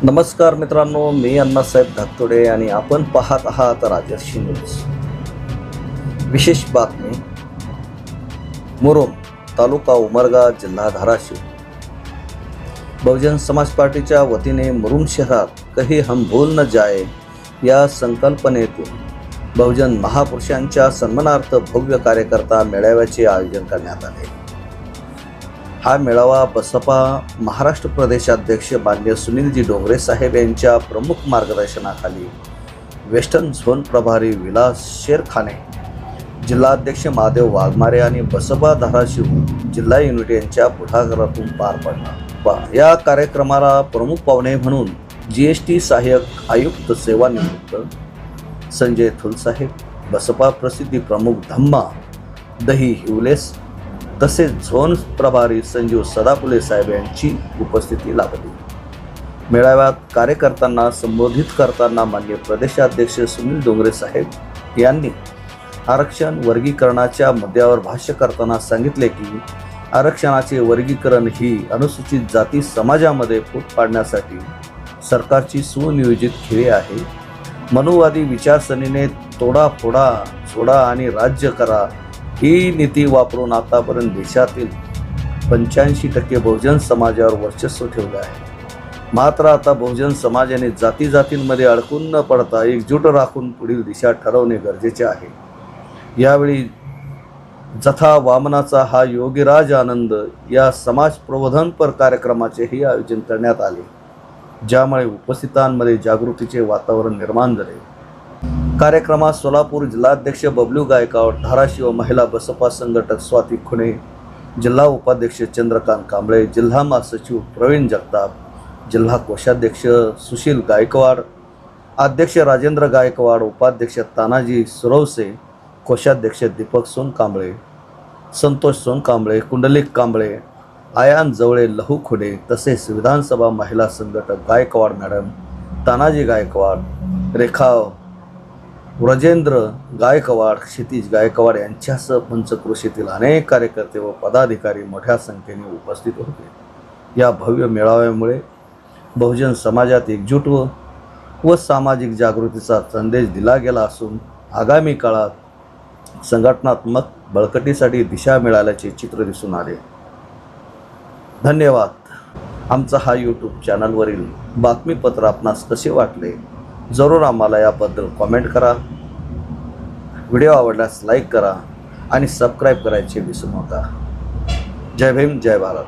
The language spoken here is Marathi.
नमस्कार मित्रांनो, मी अण्णासाहेब धाकतोडे आणि आपण पाहत आहात राजर्षी न्यूज. विशेष बातमी. मुरुम तालुका उमरगा जिल्हा धाराशिव. बहुजन समाज पार्टीच्या वतीने मुरुम शहरात कहीं हम भूल न जाए या संकल्पनेतून बहुजन महापुरुषांच्या सन्मानार्थ भव्य कार्यकर्ता मेळाव्याचे आयोजन करण्यात आले. हा मेळावा बसपा महाराष्ट्र प्रदेशाध्यक्ष माननीय सुनीलजी डोंगरे साहेब यांच्या प्रमुख मार्गदर्शनाखाली वेस्टर्न झोन प्रभारी विलास शेरखाने, जिल्हाध्यक्ष महादेव वाघमारे आणि बसपा धाराशिव जिल्हा युनिट यांच्या पुढाकारातून पार पडला. या कार्यक्रमाला प्रमुख पाहुणे म्हणून जीएसटी सहाय्यक आयुक्त सेवानिवृत्त संजय थुलसाहेब, बसपा प्रसिद्धी प्रमुख धम्मा दही हिवलेस तसेच झोन प्रभारी संजीव सदापुले साहेब यांची उपस्थिती लाभली. मेळाव्यात कार्यकर्त्यांना संबोधित करताना माननीय प्रदेशाध्यक्ष सुनील डोंगरे साहेब यांनी आरक्षण वर्गीकरणाच्या मुद्द्यावर भाष्य करताना सांगितले की आरक्षणाचे वर्गीकरण ही अनुसूचित जाती समाजामध्ये फूट पाडण्यासाठी सरकारची सुनियोजित खेळी आहे. मनुवादी विचारसरणीने तोडा फोडा सोडा आणि राज्य करा ही नीती वापरून आतापर्यंत देशातील 85% बहुजन समाजावर वर्चस्व ठेवले आहे. मात्र आता बहुजन समाजाने जातींमध्ये अडकून न पडता एकजूट राखून पुढील दिशा ठरवणे गरजेचे आहे. यावेळी जथा वामनाचा हा योगीराज आनंद या समाज प्रबोधनपर कार्यक्रमाचेही आयोजन करण्यात आले, ज्यामुळे उपस्थितांमध्ये जागृतीचे वातावरण निर्माण झाले. कार्यक्रमात सोलापूर जिल्हाध्यक्ष बबलू गायकवाड, धाराशिव महिला बसपा संघटक स्वाती खुणे, जिल्हा उपाध्यक्ष चंद्रकांत कांबळे, जिल्हा महासचिव प्रवीण जगताप, जिल्हा कोषाध्यक्ष सुशील गायकवाड, अध्यक्ष राजेंद्र गायकवाड, उपाध्यक्ष तानाजी सुरवसे, कोषाध्यक्ष दीपक सोनकांबळे, संतोष सोनकांबळे, कुंडलिक कांबळे, आयान जवळे, लहू खुडे तसेच विधानसभा महिला संघटक गायकवाड मॅडम, तानाजी गायकवाड, रेखा व्रजेंद्र गायकवाड, क्षितिज गायकवाड यांच्यासह पंचक्रोशीतील अनेक कार्यकर्ते व पदाधिकारी मोठ्या संख्येने उपस्थित होते. या भव्य मेळाव्यामुळे बहुजन समाजात एकजूट व सामाजिक जागृतीचा संदेश दिला गेला असून आगामी काळात संघटनात्मक बळकटीसाठी दिशा मिळाल्याचे चित्र दिसून आले. धन्यवाद. आमचा हा यूट्यूब चॅनलवरील बातमीपत्र आपणास कसे वाटले जरूर आम्हाला याबद्दल कमेंट करा. व्हिडिओ आवडल्यास लाईक करा आणि सबस्क्राईब करायचे विसरू नका. जय भीम, जय भारत.